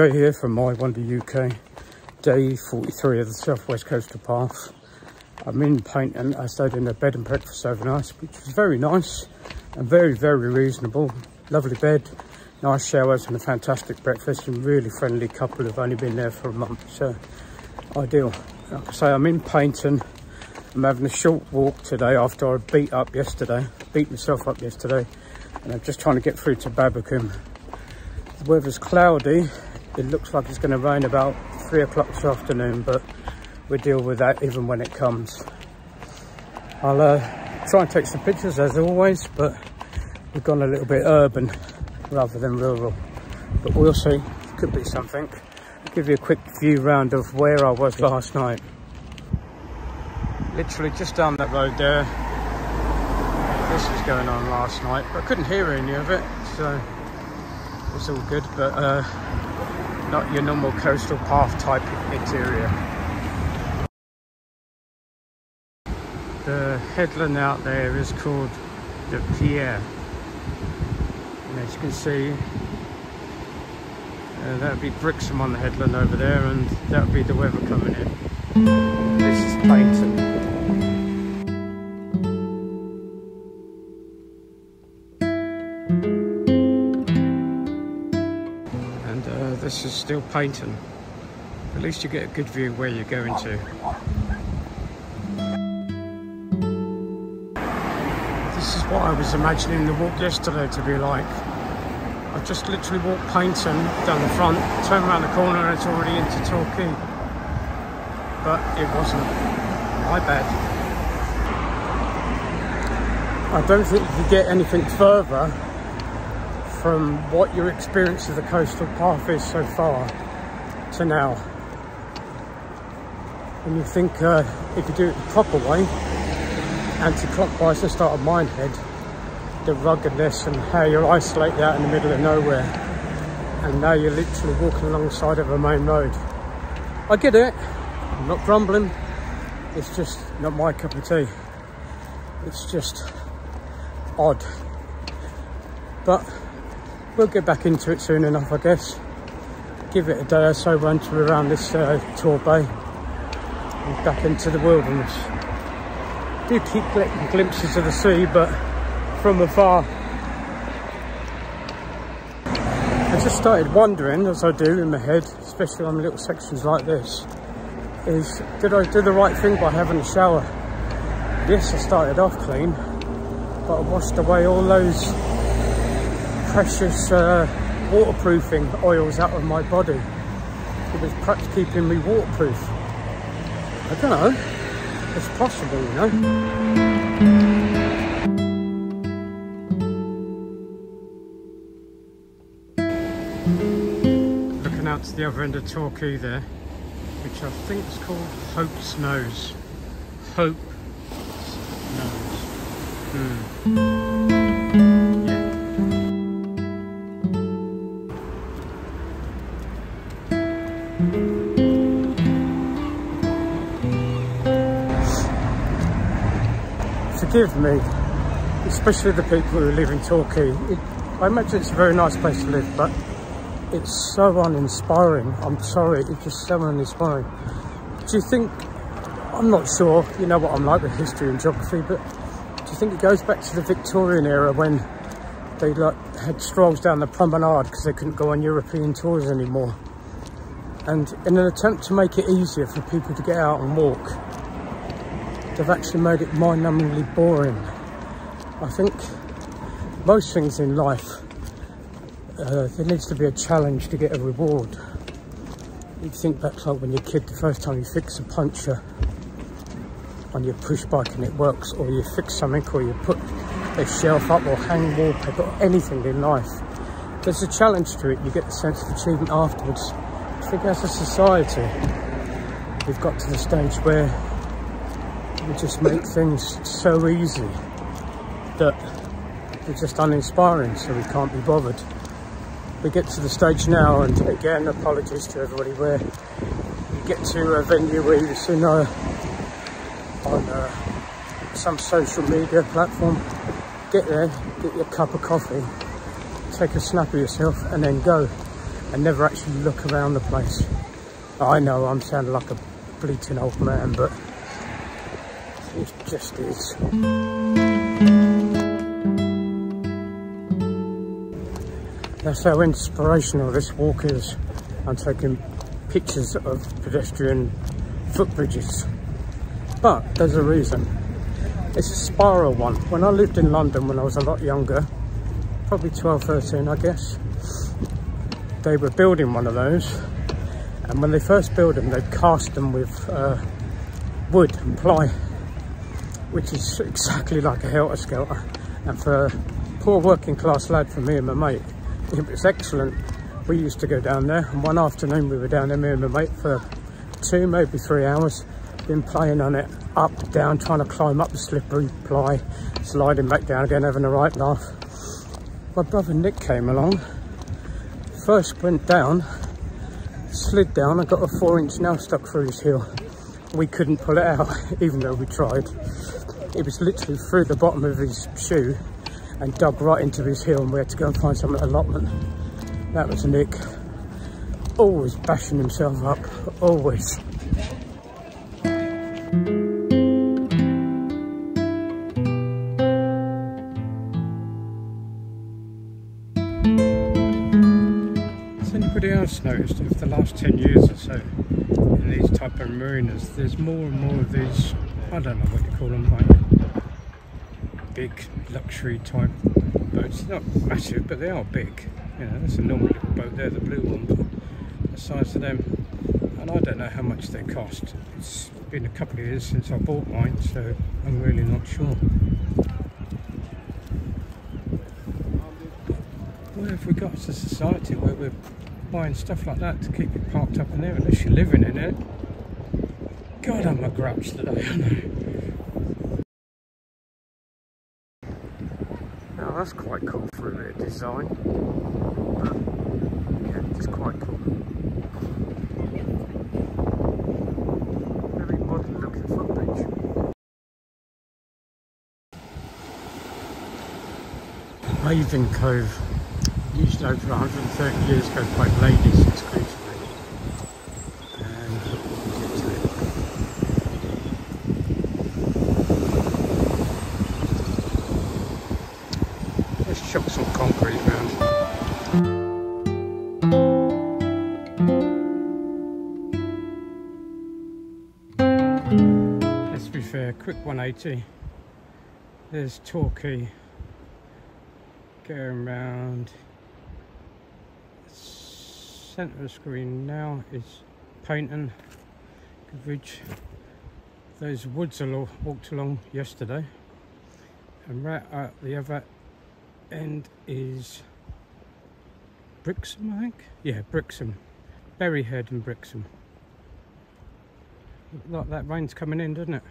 Joe here from My Wonder UK, day 43 of the Southwest Coastal Path. I'm in Paignton. I stayed in a bed and breakfast overnight, which was very nice and very, very reasonable. Lovely bed, nice showers and a fantastic breakfast, and really friendly couple who've only been there for a month, so ideal. Like I say, I'm in Paignton. I'm having a short walk today after I beat myself up yesterday, and I'm just trying to get through to Babbacombe. The weather's cloudy. It looks like it's going to rain about 3 o'clock this afternoon, but we'll deal with that even when it comes. I'll try and take some pictures as always, but we've gone a little bit urban rather than rural. But we'll see, could be something. I'll give you a quick view round of where I was last night. Literally just down that road there. This was going on last night, but I couldn't hear any of it, so it's all good, but not your normal coastal path type interior. The headland out there is called the Riviera, and as you can see, that would be Brixham on the headland over there, and that would be the weather coming in. This is Paignton. This is still Paignton. At least you get a good view where you're going to. This is what I was imagining the walk yesterday to be like. I just literally walked Paignton down the front, turned around the corner and it's already into Torquay. But it wasn't. My bad. I don't think you could get anything further from what your experience of the coastal path is so far to now. And you think if you do it the proper way, anti-clockwise and start at Minehead, the ruggedness and how you're isolated out in the middle of nowhere, and now you're literally walking alongside of a main road. I get it, I'm not grumbling, it's just not my cup of tea. It's just odd. But we'll get back into it soon enough, I guess. Give it a day or so, run to around this Torbay and back into the wilderness. Do keep getting glimpses of the sea, but from afar. I just started wondering, as I do in my head, especially on little sections like this, is did I do the right thing by having a shower? Yes, I started off clean, but I washed away all those precious waterproofing oils out of my body. It was perhaps keeping me waterproof. I don't know. It's possible, you know. Looking out to the other end of Torquay there, which I think is called Hope's Nose. Hope's Nose. Forgive me, especially the people who live in Torquay. I imagine it's a very nice place to live, but it's so uninspiring. I'm sorry, it's just so uninspiring. Do you think, I'm not sure, you know what I'm like with history and geography, but do you think it goes back to the Victorian era when they had strolls down the promenade because they couldn't go on European tours anymore? And in an attempt to make it easier for people to get out and walk, they've actually made it mind-numbingly boring. I think most things in life, there needs to be a challenge to get a reward. You think back like when you're a kid, the first time you fix a puncture on your push bike and it works, or you fix something, or you put a shelf up or hang wallpaper, or anything in life. There's a challenge to it, you get the sense of achievement afterwards. I think as a society, we've got to the stage where we just make things so easy that they're just uninspiring, so we can't be bothered. We get to the stage now, and again, apologies to everybody, where you get to a venue where you've seen on some social media platform, get there, get your cup of coffee, take a snap of yourself and then go. and never actually look around the place. I know I'm sounding like a bleating old man, but it just is. That's how inspirational this walk is. I'm taking pictures of pedestrian footbridges, but there's a reason. It's a spiral one. When I lived in London when I was a lot younger, probably 12, 13 I guess, they were building one of those, and when they first built them, they cast them with wood and ply, which is exactly like a helter-skelter. And for a poor working class lad, for me and my mate, it was excellent. We used to go down there, and one afternoon we were down there, me and my mate, for 2, maybe 3 hours, been playing on it, up, down, trying to climb up the slippery ply, sliding back down again, having a right laugh. My brother Nick came along, first went down, slid down and got a 4-inch nail stuck through his heel. We couldn't pull it out, even though we tried. It was literally through the bottom of his shoe and dug right into his heel, and we had to go and find some allotment. That was Nick, always bashing himself up, always. Has anybody else noticed over the last 10 years or so, in these type of marinas, there's more and more of these, I don't know what you call them, like big luxury type boats. Not massive, but they are big. You know, that's a normal little boat there, the blue one, but the size of them. And I don't know how much they cost. It's been a couple of years since I bought mine, so I'm really not sure. What have we got as a society where we're buying stuff like that to keep it parked up in there, unless you're living in it? God, I'm a grouch today, aren't I? Now that's quite cool for a bit of design. But yeah, it's quite cool. Very modern looking footbridge. Bathing Cove. Used over 130 years ago by ladies exclusively. And we'll get to it. Let's chuck some concrete around. Let's be fair, quick 180. There's Torquay going round. Centre of the screen now is Paignton, Ridge. Those woods I walked along yesterday, and right at the other end is Brixham, I think. Yeah, Brixham, Berryhead and Brixham. Look like that rain's coming in, doesn't it?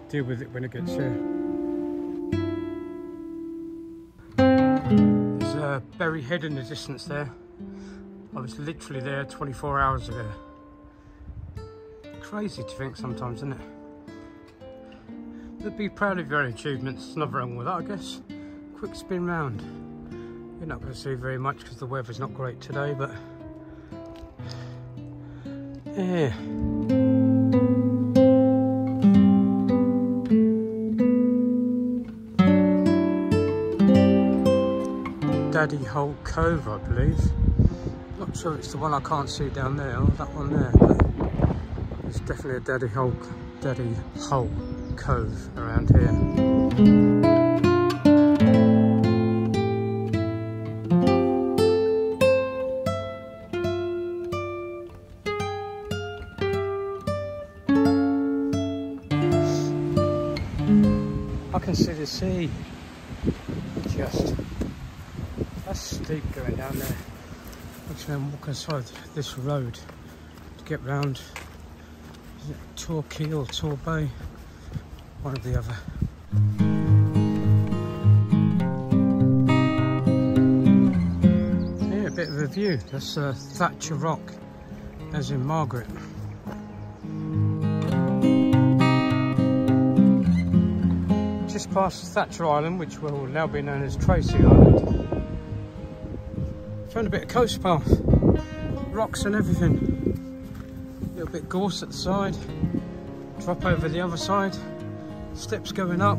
Deal with it when it gets here. Berryhead in the distance there. I was literally there 24 hours ago. Crazy to think sometimes, isn't it? But be proud of your own achievements. There's nothing wrong with that, I guess. Quick spin round. You're not going to see very much because the weather's not great today, but yeah. Daddy Hole Cove, I believe. Not sure it's the one I can't see down there, or that one there, but it's definitely a Daddy Hole Cove around here. I can see the sea, just. That's steep going down there. Actually, I'm walking aside this road to get round. Is it Torquay or Torbay? One or the other. Yeah, a bit of a view. That's Thatcher Rock, as in Margaret. Just past Thatcher Island, which will now be known as Tracy Island. Found a bit of coast path, rocks and everything. A little bit gorse at the side, drop over the other side, steps going up.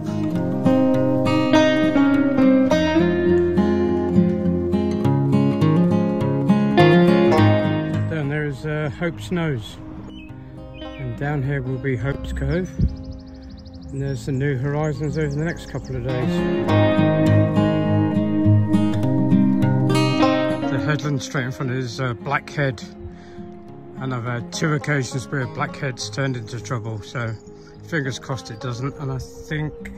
Down there is Hope's Nose, and down here will be Hope's Cove, and there's the New Horizons over the next couple of days. The headland straight in front is Blackhead, and I've had 2 occasions where Blackhead's turned into trouble, so fingers crossed it doesn't. And I think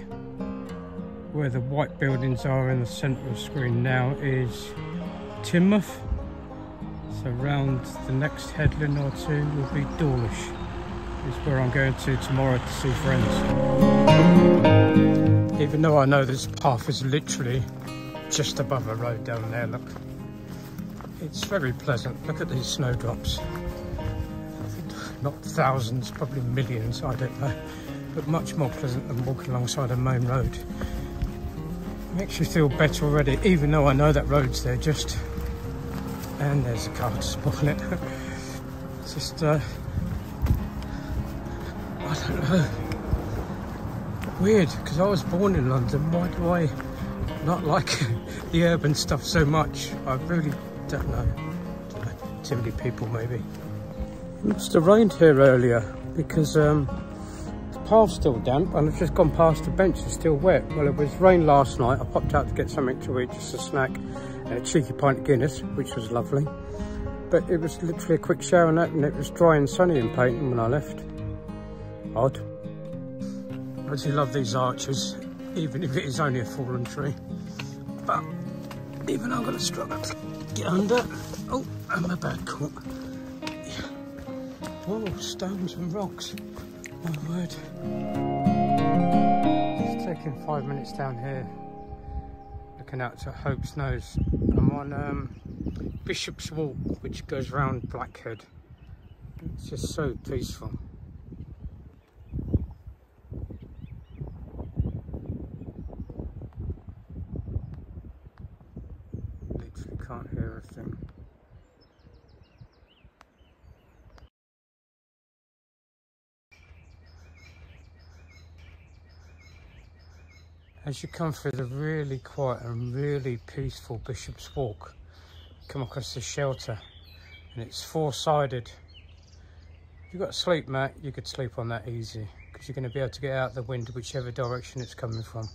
where the white buildings are in the centre of the screen now is Teignmouth. So round the next headland or 2 will be Dawlish, is where I'm going to tomorrow to see friends. Even though I know this path is literally just above a road down there, look. It's very pleasant. Look at these snowdrops. Not thousands, probably millions, I don't know. But much more pleasant than walking alongside a main road. Makes you feel better already, even though I know that road's there just... And there's a car to spoil it. It's just, I don't know. Weird, because I was born in London. Why do I not like the urban stuff so much? I really don't know. Too many people, maybe. It must have rained here earlier because the path's still damp, and I've just gone past the bench, it's still wet. Well, it was rain last night. I popped out to get something to eat, just a snack, and a cheeky pint of Guinness, which was lovely. But it was literally a quick shower and that, and it was dry and sunny in Paignton when I left. Odd. I actually love these arches, even if it is only a fallen tree. But even I'm going to struggle to get under. Oh, and my bad caught. Oh, stones and rocks, my word. Just taking 5 minutes down here, looking out to Hope's Nose. I'm on Bishop's Walk, which goes round Blackhead. It's just so peaceful. Literally can't hear a thing. As you come through the really quiet and really peaceful Bishop's Walk, you come across this shelter, and it's 4-sided. If you've got a sleep mat, you could sleep on that easy, because you're going to be able to get out the wind whichever direction it's coming from.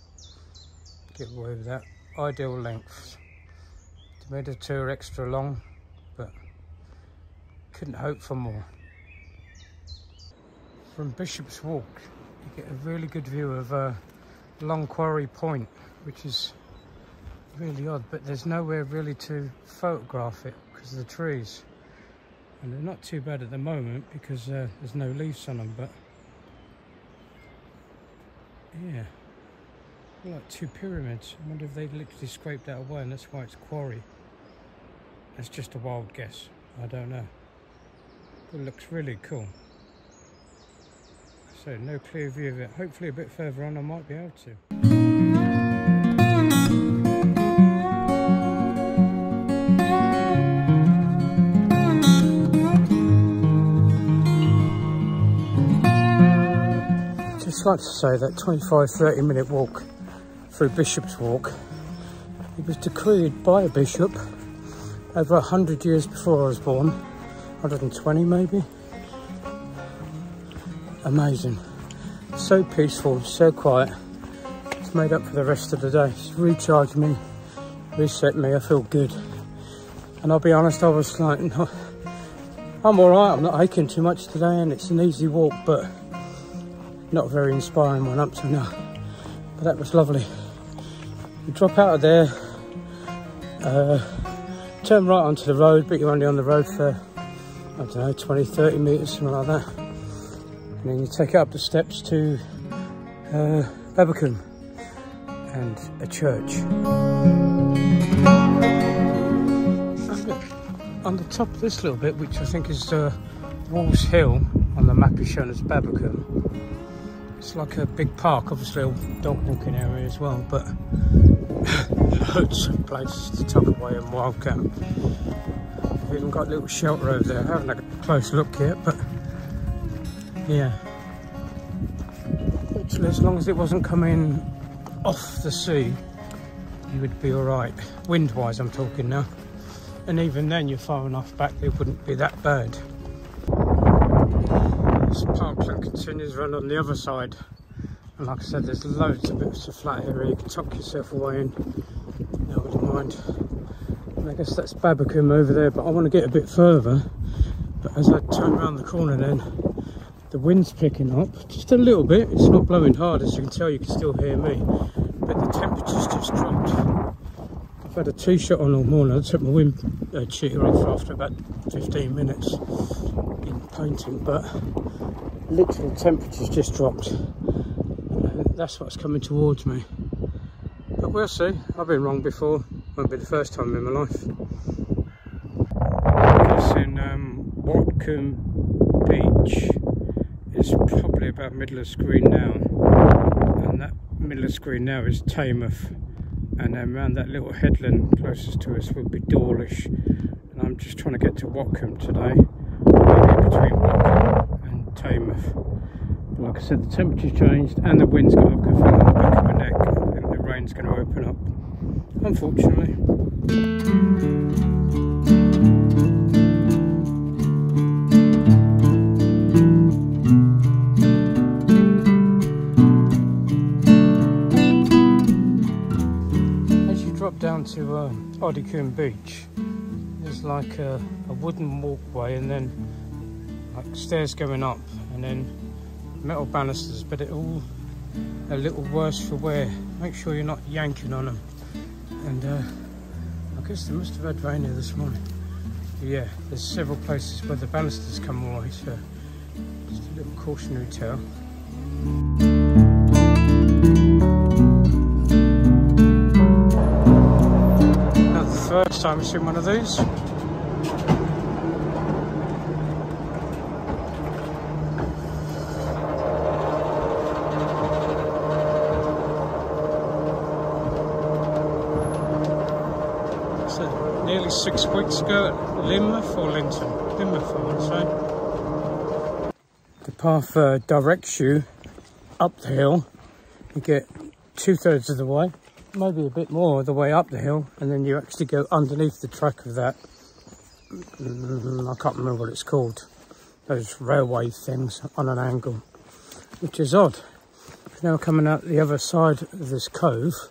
Get away with that. Ideal length. The middle 2 are extra long, but couldn't hope for more. From Bishop's Walk, you get a really good view of Long Quarry Point, which is really odd, but there's nowhere really to photograph it because of the trees, and they're not too bad at the moment because there's no leaves on them. But yeah, like 2 pyramids. I wonder if they literally scraped that away and that's why it's quarry. That's just a wild guess, I don't know, but it looks really cool. So no clear view of it. Hopefully a bit further on I might be able to. Just like to say that 25-30 minute walk through Bishop's Walk, it was decreed by a bishop over 100 years before I was born, 120 maybe. Amazing, so peaceful, so quiet. It's made up for the rest of the day. It's recharged me, reset me. I feel good, and I'll be honest, I was like, no, I'm all right. I'm not aching too much today, and it's an easy walk, but not a very inspiring one up to now. But that was lovely. You drop out of there, turn right onto the road, but you're only on the road for, I don't know, 20-30 metres, something like that. And then you take it up the steps to Babbacombe and a church. On the top of this little bit, which I think is Walls Hill, on the map is shown as Babbacombe. It's like a big park, obviously a dog walking area as well, but loads of places to tuck away and wild camp. We've even got a little shelter over there. I haven't had a close look yet, but yeah. Literally, as long as it wasn't coming off the sea, you would be alright. Wind-wise, I'm talking now. And even then, you're far enough back, it wouldn't be that bad. This parkland continues run on the other side. And like I said, there's loads of bits of flat area you can tuck yourself away in. I wouldn't mind. And I guess that's Babbacombe over there, but I want to get a bit further. But as I turn around the corner then, the wind's picking up just a little bit. It's not blowing hard, as you can tell, you can still hear me. But the temperature's just dropped. I've had a t-shirt on all morning. I took my wind cheater off after about 15 minutes in Paignton, but literally the temperature's just dropped. That's what's coming towards me. But we'll see. I've been wrong before. Won't be the first time in my life. I guess in Babbacombe Beach is probably about middle of screen now. And that middle of screen now is Taymouth. And then around that little headland closest to us will be Dawlish. And I'm just trying to get to Babbacombe today. Maybe between Babbacombe and Taymouth. Like I said, the temperature's changed and the wind's got up. I feel on the back of my neck. I think the rain's going to open up, unfortunately. As you drop down to Babbacombe Beach, there's like a wooden walkway and then like stairs going up and then metal banisters, but it all a little worse for wear. Make sure you're not yanking on them. And I guess they must have had rain here this morning. But yeah, there's several places where the banisters come away, so just a little cautionary tale. Not the first time I've seen one of these. Nearly 6 weeks ago at Lynmouth or Linton? Lynmouth, I want to say. The path directs you up the hill. You get 2/3 of the way, maybe a bit more of the way up the hill, and then you actually go underneath the track of that. I can't remember what it's called. Those railway things on an angle, which is odd. Now coming out the other side of this cove,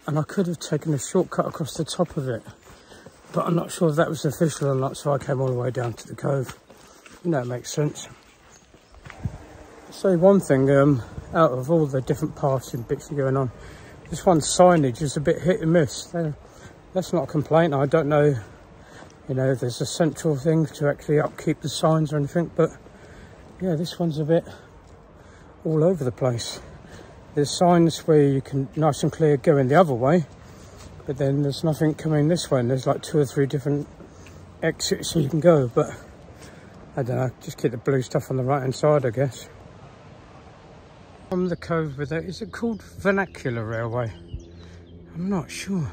and I could have taken a shortcut across the top of it. But I'm not sure if that was official or not, so I came all the way down to the cove. You know, it makes sense. I'll say one thing, out of all the different paths and bits going on, this one signage is a bit hit and miss. That's not a complaint. I don't know, you know, there's a central thing to actually upkeep the signs or anything, but yeah, this one's a bit all over the place. There's signs where you can nice and clear going the other way, but then there's nothing coming this way, and there's like 2 or 3 different exits so you can go, but I don't know, just keep the blue stuff on the right hand side, I guess. From the cove with it, is it called Vernacular Railway? I'm not sure.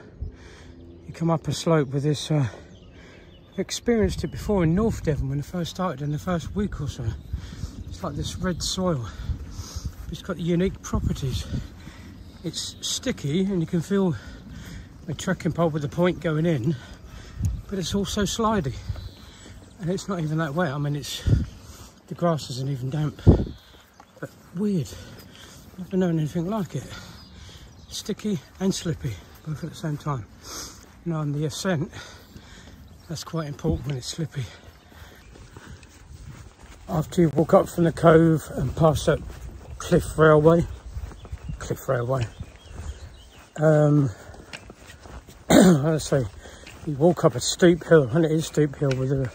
You come up a slope with this, I've experienced it before in North Devon when I first started in the first week or so. It's like this red soil. It's got unique properties. It's sticky and you can feel a trekking pole with the point going in, but it's also slidey. And it's not even that wet. I mean, the grass isn't even damp. But weird. I've never known anything like it. Sticky and slippy, both at the same time. You know, on the ascent, that's quite important when it's slippy. After you walk up from the cove and past that cliff railway, I say, you walk up a steep hill, and it is steep hill with a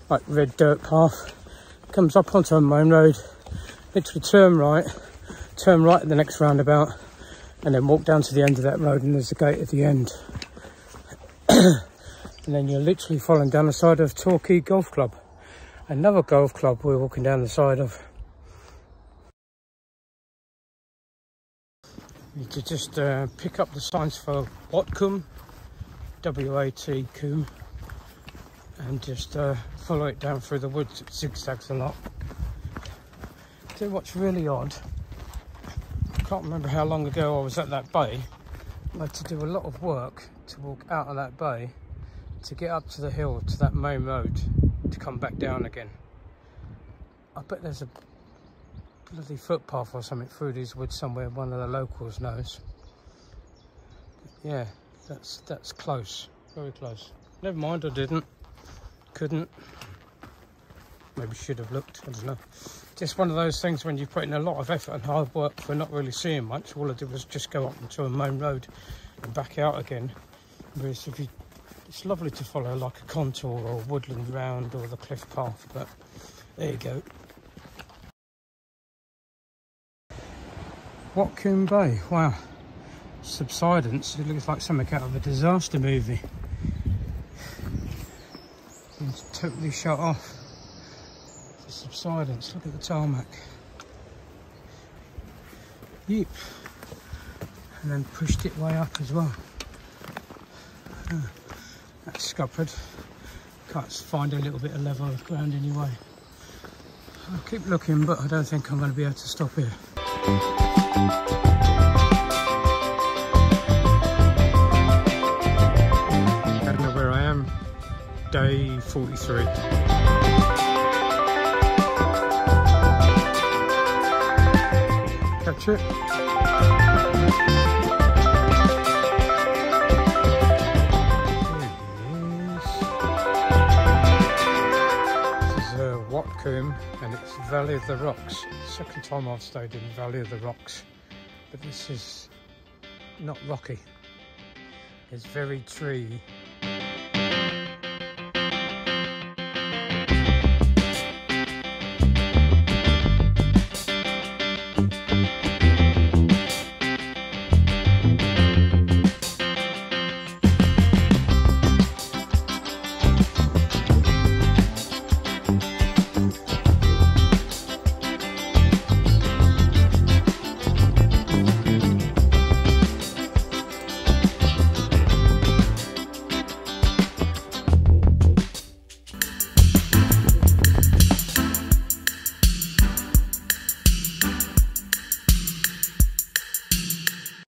like red dirt path. Comes up onto a main road, literally turn right at the next roundabout, and then walk down to the end of that road, and there's a gate at the end. And then you're literally following down the side of Torquay Golf Club, another golf club we're walking down the side of. You could just pick up the signs for Watcombe, W-A-T-Combe, and just follow it down through the woods. It zigzags a lot. Tell you what's really odd, I can't remember how long ago I was at that bay. I had to do a lot of work to walk out of that bay to get up to the hill, to that main road, to come back down again. I bet there's a bloody footpath or something through these woods somewhere, one of the locals knows. But yeah, that's close, very close. Never mind, I didn't, couldn't, maybe should have looked, I don't know. Just one of those things when you put in a lot of effort and hard work for not really seeing much. All I did was just go up into a main road and back out again. Whereas if you, it's lovely to follow like a contour or woodland round or the cliff path, but there you go. Watcombe Bay, wow. Subsidence, it looks like something out of a disaster movie. It's totally shut off. The subsidence, look at the tarmac. Yep. And then pushed it way up as well. That's scuppered. Can't find a little bit of level ground anyway. I'll keep looking, but I don't think I'm going to be able to stop here. I don't know where I am. Day 43. Catch it. Watcombe, and it's Valley of the Rocks. Second time I've stayed in Valley of the Rocks, but this is not rocky. It's very tree